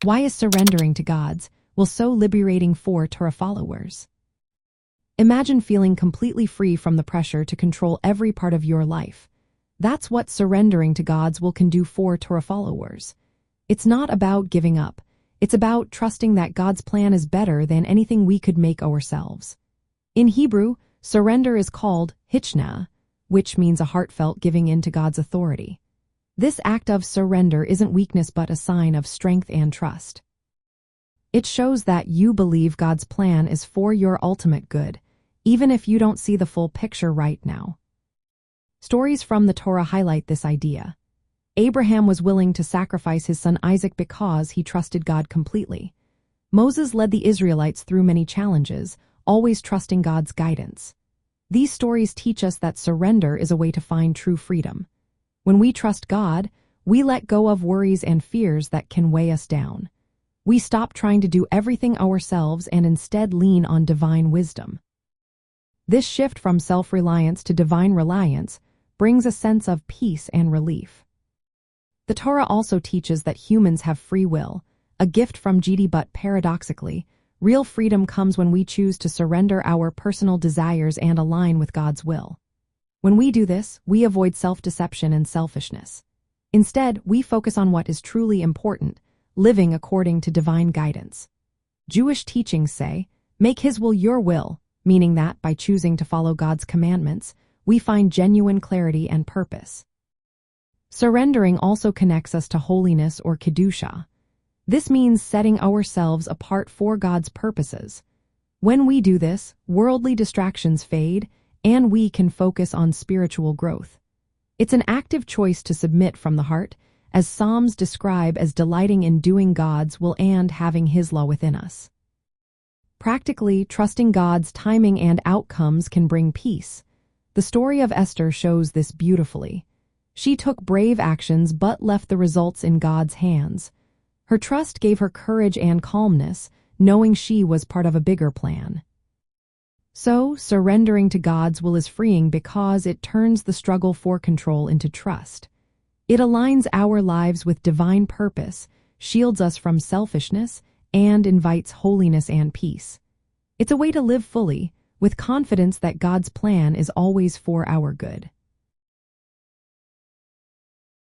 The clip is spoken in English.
Why is surrendering to God's will so liberating for Torah followers? Imagine feeling completely free from the pressure to control every part of your life. That's what surrendering to God's will can do for Torah followers. It's not about giving up. It's about trusting that God's plan is better than anything we could make ourselves. In Hebrew, surrender is called hichna'ah, which means a heartfelt giving in to God's authority. This act of surrender isn't weakness but a sign of strength and trust. It shows that you believe God's plan is for your ultimate good, even if you don't see the full picture right now. Stories from the Torah highlight this idea. Abraham was willing to sacrifice his son Isaac because he trusted God completely. Moses led the Israelites through many challenges, always trusting God's guidance. These stories teach us that surrender is a way to find true freedom. When we trust God, we let go of worries and fears that can weigh us down. We stop trying to do everything ourselves and instead lean on divine wisdom. This shift from self-reliance to divine reliance brings a sense of peace and relief. The Torah also teaches that humans have free will, a gift from God, but paradoxically, real freedom comes when we choose to surrender our personal desires and align with God's will. When we do this, we avoid self-deception and selfishness. Instead, we focus on what is truly important, living according to divine guidance. Jewish teachings say, "Make His will your will," meaning that by choosing to follow God's commandments, we find genuine clarity and purpose. Surrendering also connects us to holiness or Kedushah. This means setting ourselves apart for God's purposes. When we do this, worldly distractions fade, and we can focus on spiritual growth. It's an active choice to submit from the heart, as Psalms describe as delighting in doing God's will and having His law within us. Practically, trusting God's timing and outcomes can bring peace. The story of Esther shows this beautifully. She took brave actions but left the results in God's hands. Her trust gave her courage and calmness, knowing she was part of a bigger plan. So, surrendering to God's will is freeing because it turns the struggle for control into trust. It aligns our lives with divine purpose, shields us from selfishness, and invites holiness and peace. It's a way to live fully, with confidence that God's plan is always for our good.